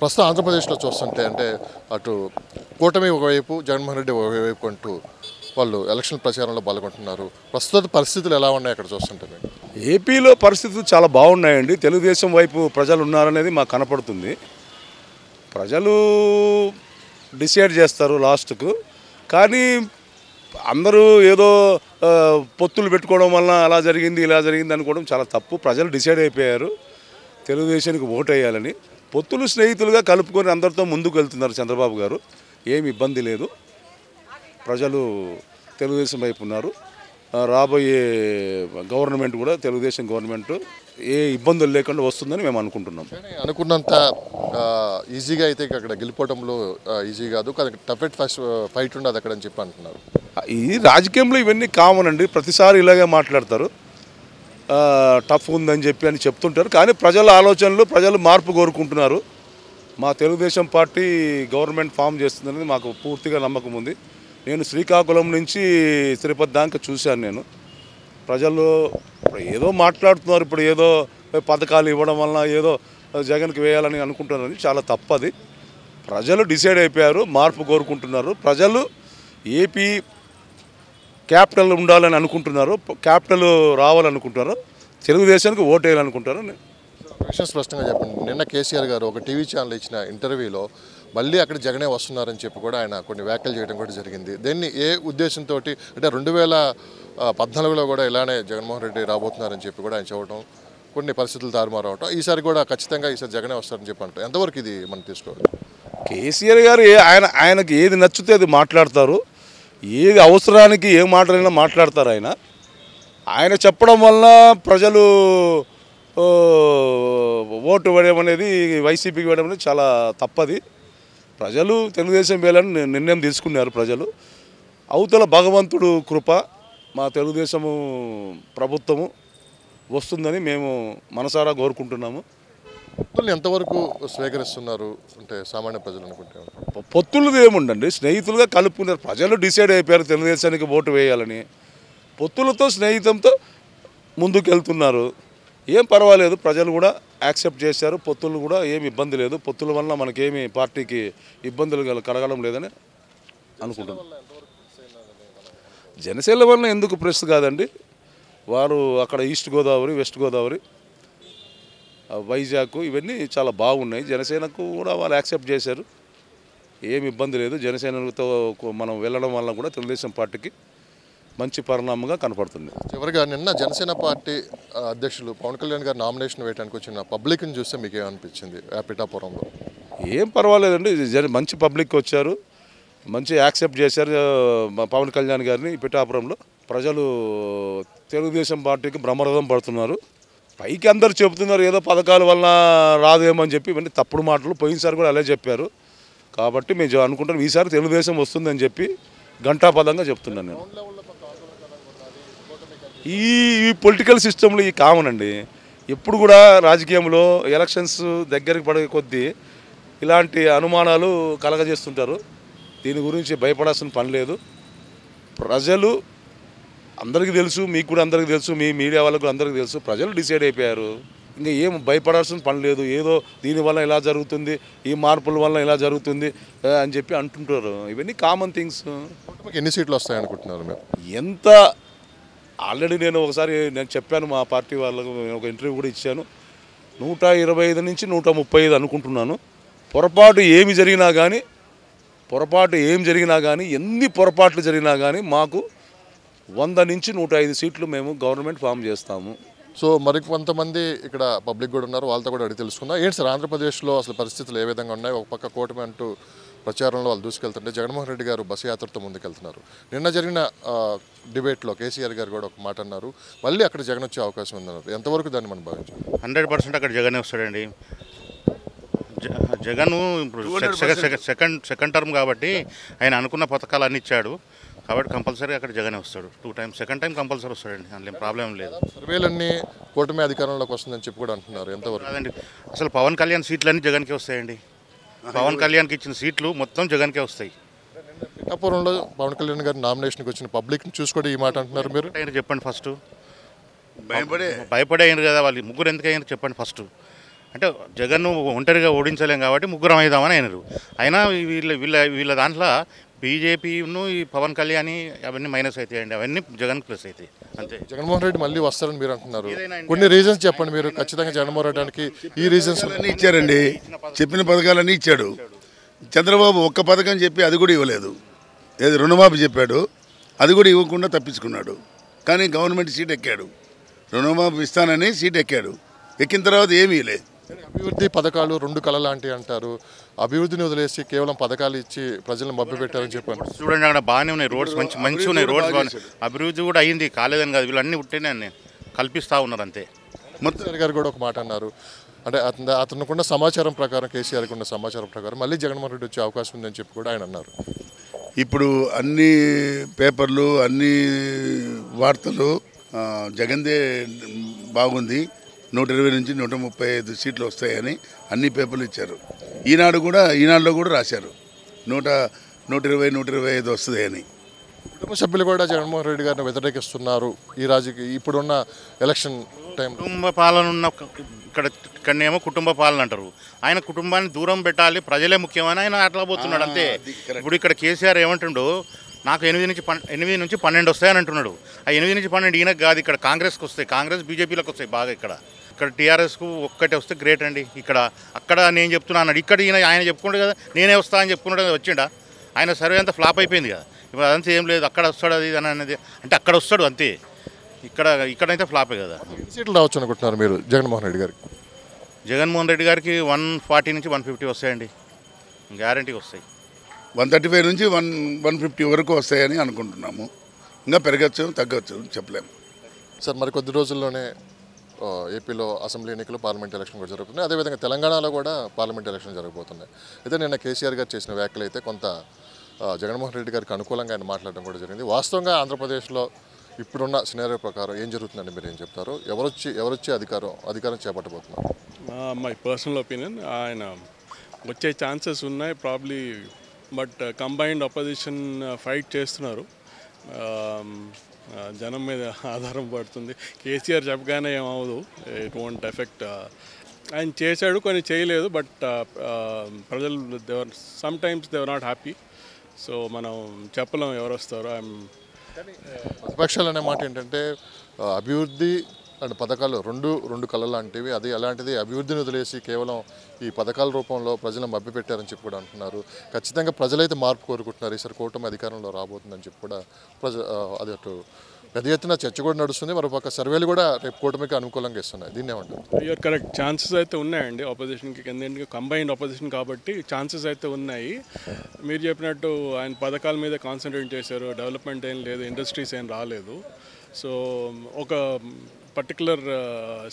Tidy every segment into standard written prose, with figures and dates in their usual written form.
ప్రస్తుతం ఆంధ్రప్రదేశ్లో చూస్తుంటే అంటే అటు కూటమి ఒకవైపు జగన్మోహన్ రెడ్డి ఒకవైపు అంటూ వాళ్ళు ఎలక్షన్ ప్రచారంలో పాల్గొంటున్నారు. ప్రస్తుత పరిస్థితులు ఎలా ఉన్నాయి అక్కడ చూస్తుంటే మీరు? ఏపీలో పరిస్థితులు చాలా బాగున్నాయండి. తెలుగుదేశం వైపు ప్రజలు ఉన్నారనేది మాకు కనపడుతుంది. ప్రజలు డిసైడ్ చేస్తారు లాస్ట్కు. కానీ అందరూ ఏదో పొత్తులు పెట్టుకోవడం వల్ల అలా జరిగింది ఇలా జరిగింది అనుకోవడం చాలా తప్పు. ప్రజలు డిసైడ్ అయిపోయారు తెలుగుదేశానికి ఓటు వేయాలని. పొత్తులు స్నేహితులుగా కలుపుకొని అందరితో ముందుకు వెళ్తున్నారు చంద్రబాబు గారు. ఏమి ఇబ్బంది లేదు. ప్రజలు తెలుగుదేశం వైపు ఉన్నారు. రాబోయే గవర్నమెంట్ కూడా తెలుగుదేశం గవర్నమెంట్ ఏ ఇబ్బందులు లేకుండా వస్తుందని మేము అనుకుంటున్నాం. అనుకున్నంత ఈజీగా అయితే అక్కడ గెలిపోవడంలో ఈజీ కాదు, టఫ్ ఫైట్ ఉండదు అక్కడ అని చెప్పి అంటున్నారు. ఈ రాజకీయంలో ఇవన్నీ కామన్ అండి. ప్రతిసారి ఇలాగే మాట్లాడతారు, టఫ్ ఉందని చెప్పి అని చెప్తుంటారు. కానీ ప్రజల ఆలోచనలు, ప్రజలు మార్పు కోరుకుంటున్నారు. మా తెలుగుదేశం పార్టీ గవర్నమెంట్ ఫామ్ చేస్తుందనేది మాకు పూర్తిగా నమ్మకం ఉంది. నేను శ్రీకాకుళం నుంచి తిరుపతి దాకా చూశాను. నేను ప్రజలు ఇప్పుడు ఏదో మాట్లాడుతున్నారు, ఇప్పుడు ఏదో పథకాలు ఇవ్వడం వల్ల ఏదో జగన్కి వేయాలని అనుకుంటున్నారని చాలా తప్పది. ప్రజలు డిసైడ్ అయిపోయారు, మార్పు కోరుకుంటున్నారు. ప్రజలు ఏపీ క్యాపిటల్ ఉండాలని అనుకుంటున్నారు, క్యాపిటల్ రావాలనుకుంటున్నారు, తెలుగుదేశానికి ఓటు వేయాలనుకుంటారు. విషయం స్పష్టంగా చెప్పండి. నిన్న కేసీఆర్ గారు ఒక టీవీ ఛానల్ ఇచ్చిన ఇంటర్వ్యూలో మళ్ళీ అక్కడ జగనే వస్తున్నారని చెప్పి కూడా ఆయన కొన్ని వ్యాఖ్యలు చేయడం కూడా జరిగింది. దీన్ని ఏ ఉద్దేశంతో అంటే 2014లో కూడా ఇలానే జగన్మోహన్ రెడ్డి రాబోతున్నారని చెప్పి కూడా ఆయన చెప్పడం, కొన్ని పరిస్థితులు తారుమారవటం, ఈసారి కూడా ఖచ్చితంగా ఈసారి జగనే వస్తారని చెప్పి అంటారు. ఎంతవరకు ఇది మనం తీసుకోవాలి? కేసీఆర్ గారు ఆయనకి ఏది నచ్చితే అది మాట్లాడతారు. ఏది అవసరానికి ఏం మాట్లాడినా మాట్లాడతారు. ఆయన చెప్పడం వల్ల ప్రజలు ఓటు వేయడం అనేది, వైసీపీకి వేయడం అనేది చాలా తప్పది. ప్రజలు తెలుగుదేశం వేయాలని నిర్ణయం తీసుకున్నారు. ప్రజలు అవతల భగవంతుడు కృప మా తెలుగుదేశము ప్రభుత్వము వస్తుందని మేము మనసారా కోరుకుంటున్నాము. పొత్తులు ఎంతవరకు స్వీకరిస్తున్నారు అంటే సామాన్య ప్రజలు అనుకుంటే? పొత్తులు ఏముండండి, స్నేహితులుగా కలుపుకున్నారు. ప్రజలు డిసైడ్ అయిపోయారు తెలుగుదేశానికి ఓటు వేయాలని. పొత్తులతో స్నేహితంతో ముందుకు వెళ్తున్నారు. ఏం పర్వాలేదు, ప్రజలు కూడా యాక్సెప్ట్ చేశారు. పొత్తులు కూడా ఏమి ఇబ్బంది లేదు. పొత్తుల వల్ల మనకేమి పార్టీకి ఇబ్బందులు కలగడం లేదని అనుకుంటున్నాం. జనసేన వల్ల ఎందుకు ప్రెస్ కాదండి, వారు అక్కడ ఈస్ట్ గోదావరి, వెస్ట్ గోదావరి, వైజాగ్ ఇవన్నీ చాలా బాగున్నాయి. జనసేనకు కూడా వాళ్ళు యాక్సెప్ట్ చేశారు. ఏమి ఇబ్బంది లేదు. జనసేనతో మనం వెళ్ళడం వల్ల కూడా తెలుగుదేశం పార్టీకి మంచి పరిణామంగా కనపడుతుంది. చివరిగా నిన్న జనసేన పార్టీ అధ్యక్షులు పవన్ కళ్యాణ్ గారు నామినేషన్ వేయడానికి వచ్చిన పబ్లిక్ని చూస్తే మీకు ఏమనిపించింది పిఠాపురంలో? ఏం పర్వాలేదండి, మంచి పబ్లిక్ వచ్చారు, మంచి యాక్సెప్ట్ చేశారు పవన్ కళ్యాణ్ గారిని. పిఠాపురంలో ప్రజలు తెలుగుదేశం పార్టీకి బ్రహ్మరథం పడుతున్నారు. పైకి అందరు చెబుతున్నారు ఏదో పథకాల వల్ల రాదేమని చెప్పి, ఇవన్నీ తప్పుడు మాటలు. పోయినసారి కూడా అలా చెప్పారు. కాబట్టి మేము అనుకుంటాం ఈసారి తెలుగుదేశం వస్తుందని చెప్పి ఘంటాపదంగా చెప్తున్నాను నేను. ఈ పొలిటికల్ సిస్టంలో ఈ కామన్ అండి. ఎప్పుడు కూడా రాజకీయంలో ఎలక్షన్స్ దగ్గరికి పడే కొద్దీ ఇలాంటి అనుమానాలు కలగజేస్తుంటారు. దీని గురించి భయపడాల్సిన పని లేదు. ప్రజలు అందరికీ తెలుసు, మీకు కూడా అందరికీ తెలుసు, మీ మీడియా వాళ్ళకు అందరికీ తెలుసు. ప్రజలు డిసైడ్ అయిపోయారు. ఇంకా ఏం భయపడాల్సిన పని లేదు. ఏదో దీనివల్ల ఇలా జరుగుతుంది, ఈ మార్పుల వల్ల ఇలా జరుగుతుంది అని చెప్పి అంటుంటారు. ఇవన్నీ కామన్ థింగ్స్. ఎన్ని సీట్లు వస్తాయనుకుంటున్నారు మీరు? ఎంత ఆల్రెడీ నేను చెప్పాను మా పార్టీ వాళ్ళకు, ఒక ఇంటర్వ్యూ కూడా ఇచ్చాను. 125 నుంచి 135 అనుకుంటున్నాను. పొరపాటు ఏమి జరిగినా కానీ ఎన్ని పొరపాట్లు జరిగినా కానీ మాకు 100 నుంచి 105 సీట్లు మేము గవర్నమెంట్ ఫామ్ చేస్తాము. సో మరి కొంతమంది ఇక్కడ పబ్లిక్ కూడా ఉన్నారు, వాళ్ళతో కూడా అడిగి తెలుసుకుందాం. ఏంటి సార్ ఆంధ్రప్రదేశ్లో అసలు పరిస్థితులు ఏ విధంగా ఉన్నాయి? ఒక పక్క కూటమి అంటూ ప్రచారంలో వాళ్ళు దూసుకెళ్తుంటే జగన్మోహన్ రెడ్డి గారు బస్సు యాత్రతో ముందుకెళ్తున్నారు. నిన్న జరిగిన డిబేట్లో కేసీఆర్ గారు కూడా ఒక మాట అన్నారు, మళ్ళీ అక్కడ జగన్ వచ్చే అవకాశం ఉందన్నారు. ఎంతవరకు దాన్ని మనం భావించాలి? 100% అక్కడ జగనే వస్తాడండి. జగన్ ఇప్పుడు సెకండ్ టర్మ్ కాబట్టి ఆయన అనుకున్న పథకాలు అన్ని ఇచ్చాడు కాబట్టి కంపల్సరీ అక్కడ జగనే వస్తాడు. 2 టైమ్స్, సెకండ్ టైం కంపల్సరీ వస్తాడండి. అందులో ప్రాబ్లం లేదు. సర్వేలన్నీ కూటమి అధికారంలోకి వస్తుందని చెప్పి కూడా అంటున్నారు. ఎంతవరకు కాదండి, అసలు పవన్ కళ్యాణ్ సీట్లన్నీ జగన్కే వస్తాయండి. పవన్ కళ్యాణ్కి ఇచ్చిన సీట్లు మొత్తం జగన్కే వస్తాయి. పిఠాపురంలో పవన్ కళ్యాణ్ గారి నామినేషన్కి వచ్చిన పబ్లిక్ని చూసుకోండి ఈ మాట అంటున్నారు మీరు. చెప్పండి ఫస్ట్. భయపడే అయినారు కదా వాళ్ళు ముగ్గురు, ఎందుకు అయ్యారు చెప్పండి ఫస్ట్. అంటే జగన్ను ఒంటరిగా ఓడించలేం కాబట్టి ముగ్గురం అవుదామని అయినారు. అయినా వీళ్ళ దాంట్లో బీజేపీను ఈ పవన్ కళ్యాణ్ అవన్నీ మైనస్ అవుతాయండి, అవన్నీ జగన్ ప్లస్ అవుతాయి అంతే. జగన్మోహన్ రెడ్డి మళ్ళీ వస్తారని మీరు అంటున్నారు. కొన్ని రీజన్స్ చెప్పండి మీరు. ఖచ్చితంగా జగన్మోహన్ రెడ్డికి ఈ రీజన్స్ అన్నీ ఇచ్చారండి, చెప్పిన పథకాలన్నీ ఇచ్చాడు. చంద్రబాబు ఒక్క పథకం చెప్పి అది కూడా ఇవ్వలేదు. ఏది రుణమాఫీ చెప్పాడు, అది కూడా ఇవ్వకుండా తప్పించుకున్నాడు. కానీ గవర్నమెంట్ సీట్ ఎక్కాడు, రుణమాఫీ ఇస్తానని సీట్ ఎక్కాడు. ఎక్కిన తర్వాత ఏమీ లేదు. అభివృద్ధి పథకాలు రెండు కళ లాంటివి అంటారు. అభివృద్ధిని వదిలేసి కేవలం పథకాలు ఇచ్చి ప్రజలను మభ్యపెట్టారని చెప్పాను. చూడండి అక్కడ బాగానే ఉన్నాయి రోడ్స్, మంచి ఉన్నాయి రోడ్స్ బాగున్నాయి. అభివృద్ధి కూడా అయింది, కాలేదని కాదు, వీళ్ళన్నీ ఉంటేనే కల్పిస్తూ ఉన్నారు అంతే. కేసీఆర్ గారు కూడా ఒక మాట అన్నారు. అంటే అతనుకున్న సమాచారం ప్రకారం, కేసీఆర్కి ఉన్న సమాచారం ప్రకారం మళ్ళీ జగన్మోహన్ రెడ్డి వచ్చే అవకాశం ఉందని చెప్పి కూడా ఆయన అన్నారు. ఇప్పుడు అన్ని పేపర్లు, అన్ని వార్తలు జగన్దే బాగుంది, 120 నుంచి 135 సీట్లు వస్తాయని అన్ని పేపర్లు ఇచ్చారు. ఈనాడులో కూడా రాశారు 120, 125 వస్తుంది అని. కుటుంబ సభ్యులు కూడా జగన్మోహన్ రెడ్డి గారిని వ్యతిరేకిస్తున్నారు ఈ ఇప్పుడున్న ఎలక్షన్ టైం. కుటుంబ పాలన ఉన్న ఇక్కడనేమో కుటుంబ పాలన అంటారు. ఆయన కుటుంబాన్ని దూరం పెట్టాలి, ప్రజలే ముఖ్యమని ఆయన అట్లా పోతున్నాడు అంతే. ఇప్పుడు ఇక్కడ కేసీఆర్ ఏమంటుండో, నాకు 8 నుంచి 12 వస్తాయని అంటున్నాడు. ఆ 8 నుంచి 12 ఈయనకు కాదు, ఇక్కడ కాంగ్రెస్కి వస్తాయి, కాంగ్రెస్ బీజేపీలకు వస్తాయి బాగా. ఇక్కడ టీఆర్ఎస్కు ఒక్కటే వస్తే గ్రేట్ అండి. అక్కడ నేను చెప్తున్నాను, ఇక్కడ ఆయన చెప్పుకుంటాడు కదా, నేనే వస్తా అని చెప్పుకున్నాడు కదా, వచ్చిండా? ఆయన సర్వే అంతా ఫ్లాప్ అయిపోయింది కదా. ఇప్పుడు అదంతా ఏం లేదు, అక్కడ వస్తాడు అది అనేది, అంటే అక్కడ వస్తాడు అంతే. ఇక్కడైతే ఫ్లాపే కదా. సీట్లు రావచ్చు అనుకుంటున్నారు మీరు జగన్మోహన్ రెడ్డి గారికి? జగన్మోహన్ రెడ్డి గారికి 140 నుంచి 150 వస్తాయండి, గ్యారంటీకి వస్తాయి. 135 నుంచి 150 వరకు వస్తాయని అనుకుంటున్నాము. ఇంకా పెరగచ్చు, తగ్గచ్చు, చెప్పలేము. సార్, మరి కొద్ది రోజుల్లోనే ఏపీలో అసెంబ్లీ ఎన్నికలు, పార్లమెంట్ ఎలక్షన్ కూడా జరుగుతున్నాయి. అదేవిధంగా తెలంగాణలో కూడా పార్లమెంట్ ఎలక్షన్ జరగబోతున్నాయి. అయితే నిన్న కేసీఆర్ గారు చేసిన వ్యాఖ్యలు అయితే కొంత జగన్మోహన్ రెడ్డి గారికి అనుకూలంగా ఆయన మాట్లాడడం కూడా జరిగింది. వాస్తవంగా ఆంధ్రప్రదేశ్లో ఇప్పుడున్న సినారియో ప్రకారం ఏం జరుగుతుందండి, మీరు ఏం చెప్తారు? ఎవరొచ్చి అధికారం చేపట్టబోతున్నారు? మై పర్సనల్ ఒపీనియన్, ఆయన వచ్చే ఛాన్సెస్ ఉన్నాయి probably, but combined opposition fight చేస్తున్నారు. జనం మీద ఆధారం పడుతుంది. కేసీఆర్ చెప్పగానే ఏమవదు, ఇట్ వోంట్ ఎఫెక్ట్. ఆయన చేశాడు, కొన్ని చేయలేదు, బట్ ప్రజలు sometimes they are not happy. So మనం చెప్పలేం ఎవరు వస్తారో. ప్రతిపక్షాలు అనే మాట ఏంటంటే అభివృద్ధి అండ్ పథకాలు రెండు కళ లాంటివి. అది అలాంటిది అభివృద్ధిని వదిలేసి కేవలం ఈ పథకాల రూపంలో ప్రజలను మభ్యపెట్టారని చెప్పి కూడా అంటున్నారు. ఖచ్చితంగా ప్రజలైతే మార్పు కోరుకుంటున్నారు. ఈసారి కూటమి అధికారంలో రాబోతుందని చెప్పి కూడా అది అటు పెద్ద ఎత్తున చర్చ కూడా నడుస్తుంది. మరోపక్క సర్వేలు కూడా రేపు కూటమికి అనుకూలంగా ఇస్తున్నాయి. దీన్ని ఏమంటారు? యూఆర్ కరెక్ట్, ఛాన్సెస్ అయితే ఉన్నాయండి ఆపోజిషన్కి. ఎందుకంటే కంబైన్డ్ ఆపోజిషన్ కాబట్టి ఛాన్సెస్ అయితే ఉన్నాయి. మీరు చెప్పినట్టు ఆయన పథకాల మీద కాన్సన్ట్రేట్ చేశారు, డెవలప్మెంట్ ఏం లేదు, ఇండస్ట్రీస్ ఏం రాలేదు. సో ఒక పర్టికులర్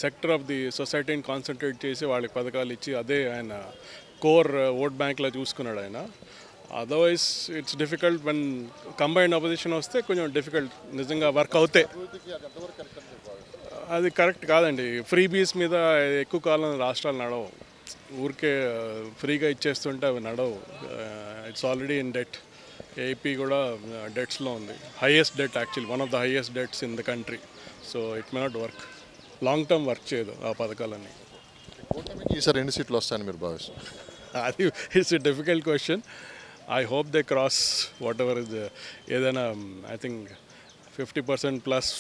సెక్టర్ ఆఫ్ ది సొసైటీని కాన్సన్ట్రేట్ చేసి వాళ్ళకి పథకాలు ఇచ్చి అదే ఆయన కోర్ ఓట్ బ్యాంక్లో చూసుకున్నాడు ఆయన. Otherwise it's difficult. One combined opposition వస్తే కొంచెం డిఫికల్ట్ నిజంగా వర్క్ అవుతాయి. అది కరెక్ట్ కాదండి. ఫ్రీ బీస్ మీద ఎక్కువ కాలం రాష్ట్రాలు నడవు. ఊరికే ఫ్రీగా ఇచ్చేస్తుంటే అవి నడవు. It's already in debt. AP కూడా డెట్స్లో ఉంది, highest debt actually, one of the highest debts in the country. So it may not work, long term work చేయదు ఆ పథకాలన్నీ. ఈసారి ఎన్ని సీట్లు వస్తాయని మీరు భావిస్తారు? అది it's a difficult question. I hope they cross whatever is. ఏదైనా ఐ థింక్ 50% ప్లస్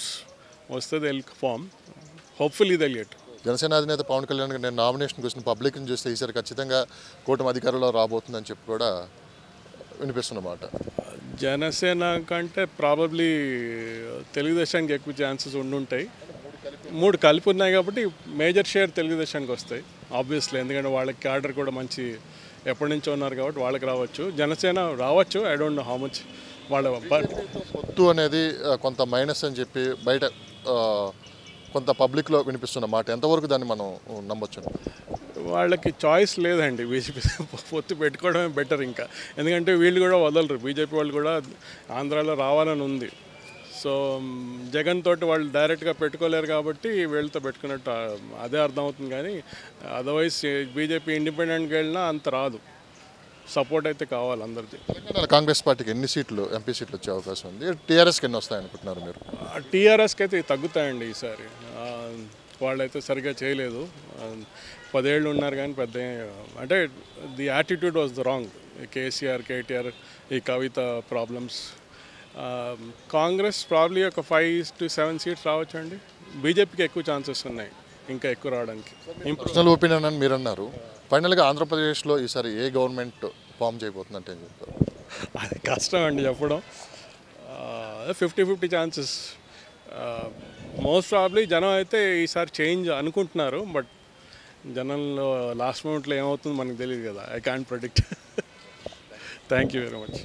వస్తే they will form. Hopefully they will get. Janasena అధినేత పవన్ కళ్యాణ్ గారు నేను నామినేషన్ వచ్చిన పబ్లిక్ని చూస్తే ఈసారి ఖచ్చితంగా కూటమి అధికారంలో రాబోతుందని చెప్పి కూడా వినిపిస్తున్నమాట. జనసేన కంటే ప్రాబబ్లీ తెలుగుదేశానికి ఎక్కువ ఛాన్సెస్ ఉండుంటాయి. 3 కలిపి ఉన్నాయి కాబట్టి మేజర్ షేర్ తెలుగుదేశానికి వస్తాయి ఆబ్వియస్లీ. ఎందుకంటే వాళ్ళకి క్యాడర్ కూడా మంచి ఎప్పటి నుంచో ఉన్నారు కాబట్టి వాళ్ళకి రావచ్చు. జనసేన రావచ్చు, I don't know how much. వాళ్ళ పొత్తు అనేది కొంత మైనస్ అని చెప్పి బయట కొంత పబ్లిక్లో వినిపిస్తున్న మాట, ఎంతవరకు దాన్ని మనం నమ్మొచ్చు? వాళ్ళకి చాయిస్ లేదండి, బీజేపీ పొత్తు పెట్టుకోవడమే బెటర్ ఇంకా. ఎందుకంటే వీళ్ళు కూడా వదలరు, బీజేపీ వాళ్ళు కూడా ఆంధ్రాలో రావాలని ఉంది. సో జగన్ తోటి వాళ్ళు డైరెక్ట్గా పెట్టుకోలేరు కాబట్టి వీళ్ళతో పెట్టుకున్నట్టు అదే అర్థమవుతుంది. కానీ అదర్వైజ్ బీజేపీ ఇండిపెండెంట్గా వెళ్ళినా అంత రాదు. సపోర్ట్ అయితే కావాలి అందరిది. తెలంగాణ కాంగ్రెస్ పార్టీకి ఎన్ని సీట్లు, ఎంపీ సీట్లు వచ్చే అవకాశం ఉంది? టీఆర్ఎస్కి ఎన్ని వస్తాయనుకుంటున్నారు మీరు? టీఆర్ఎస్కి అయితే తగ్గుతాయండి ఈసారి. వాళ్ళైతే సరిగ్గా చేయలేదు. 10 ఏళ్ళు ఉన్నారు కానీ పెద్ద అంటే the attitude was the wrong. KCR, KTR, ఈ కవిత ప్రాబ్లమ్స్. కాంగ్రెస్ ప్రాబ్లీ ఒక 5 to 7 సీట్స్ రావచ్చు అండి. బీజేపీకి ఎక్కువ ఛాన్సెస్ ఉన్నాయి ఇంకా ఎక్కువ రావడానికి. పర్సనల్ ఒపీనియన్ అని మీరు అన్నారు. ఫైనల్గా ఆంధ్రప్రదేశ్లో ఈసారి ఏ గవర్నమెంట్ ఫామ్ చేయబోతుందంటే ఏం చెప్తారు? అది కష్టం అండి చెప్పడం. 50-50 ఛాన్సెస్. మోస్ట్ ప్రాబ్లీ జనం అయితే ఈసారి చేంజ్ అనుకుంటున్నారు. బట్ జనంలో లాస్ట్ మూమెంట్లో ఏమవుతుందో మనకు తెలియదు కదా. I can't predict. Thank you very much.